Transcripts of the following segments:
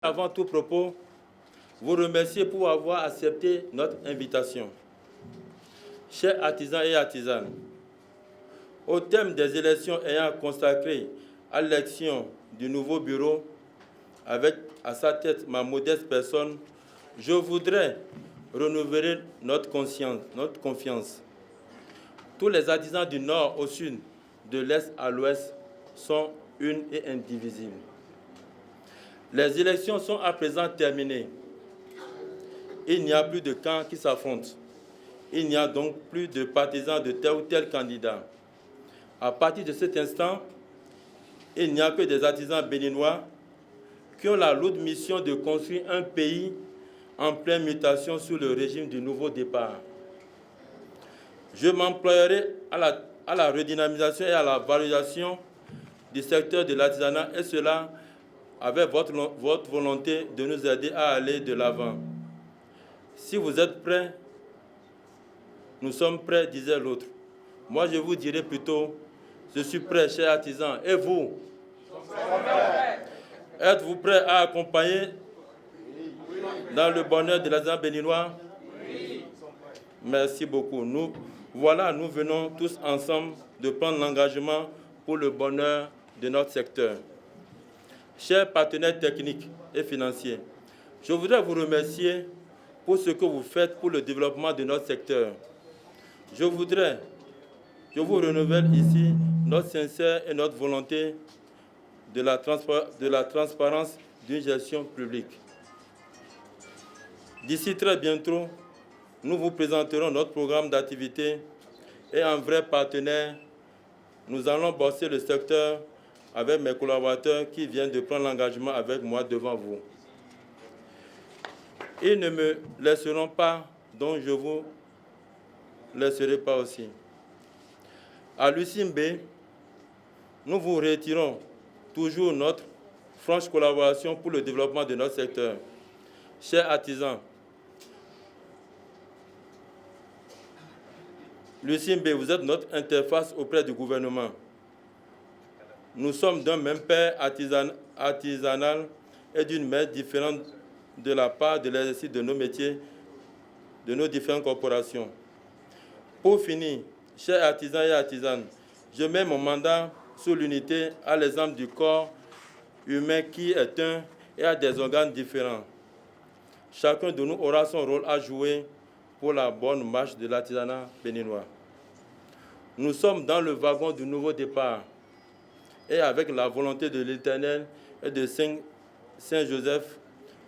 Avant tout propos, vous remercier pour avoir accepté notre invitation. Chers artisans et artisanes, au thème des élections ayant consacré à l'élection du nouveau bureau, avec à sa tête ma modeste personne, je voudrais renouveler notre confiance. Tous les artisans du nord au sud, de l'est à l'ouest, sont une et indivisibles. Les élections sont à présent terminées. Il n'y a plus de camps qui s'affrontent. Il n'y a donc plus de partisans de tel ou tel candidat. À partir de cet instant, il n'y a que des artisans béninois qui ont la lourde mission de construire un pays en pleine mutation sous le régime du nouveau départ. Je m'emploierai à la redynamisation et à la valorisation du secteur de l'artisanat, et cela avec votre volonté de nous aider à aller de l'avant. Si vous êtes prêts, nous sommes prêts, disait l'autre. Moi, je vous dirai plutôt, je suis prêt, chers artisans. Et vous? Êtes-vous prêts à accompagner dans le bonheur de l'artisanat béninois? Oui. Merci beaucoup. Nous venons tous ensemble de prendre l'engagement pour le bonheur de notre secteur. Chers partenaires techniques et financiers, je voudrais vous remercier pour ce que vous faites pour le développement de notre secteur. Je vous renouvelle ici notre sincère et notre volonté de la transparence d'une gestion publique. D'ici très bientôt, nous vous présenterons notre programme d'activité et en vrai partenaire, nous allons bosser le secteur avec mes collaborateurs qui viennent de prendre l'engagement avec moi devant vous. Ils ne me laisseront pas, donc je vous laisserai pas aussi. À l'UCIMB, nous vous retirons toujours notre franche collaboration pour le développement de notre secteur. Chers artisans, l'UCIMB, vous êtes notre interface auprès du gouvernement. Nous sommes d'un même père artisanal et d'une mère différente de la part de l'exercice de nos métiers, de nos différentes corporations. Pour finir, chers artisans et artisanes, je mets mon mandat sous l'unité à l'exemple du corps humain qui est un et a des organes différents. Chacun de nous aura son rôle à jouer pour la bonne marche de l'artisanat béninois. Nous sommes dans le wagon du nouveau départ et avec la volonté de l'Éternel et de Saint Joseph,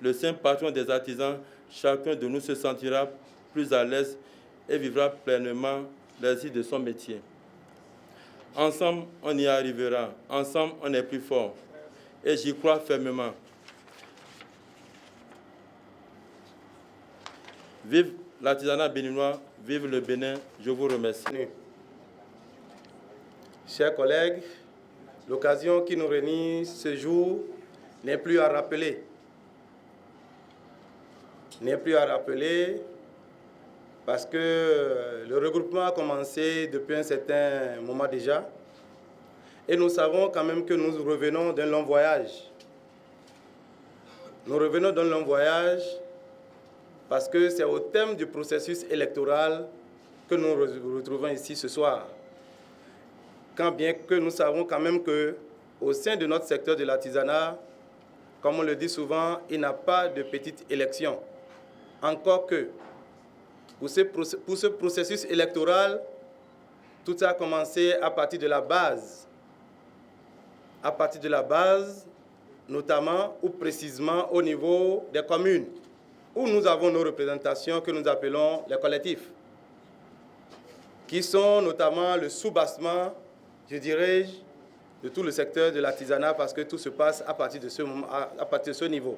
le saint patron des artisans, chacun de nous se sentira plus à l'aise et vivra pleinement l'exercice de son métier. Ensemble, on y arrivera. Ensemble, on est plus fort. Et j'y crois fermement. Vive l'artisanat béninois, vive le Bénin. Je vous remercie. Chers collègues, l'occasion qui nous réunit ce jour n'est plus à rappeler. Parce que le regroupement a commencé depuis un certain moment déjà. Et nous savons quand même que nous revenons d'un long voyage. Nous revenons d'un long voyage parce que c'est au thème du processus électoral que nous nous retrouvons ici ce soir. Quand bien que nous savons quand même qu'au sein de notre secteur de l'artisanat, comme on le dit souvent, il n'y a pas de petite élection. Encore que, pour ce processus électoral, tout a commencé à partir de la base. À partir de la base, notamment ou précisément au niveau des communes, où nous avons nos représentations que nous appelons les collectifs, qui sont notamment le soubassement, je dirais, de tout le secteur de l'artisanat, parce que tout se passe à partir de ce niveau.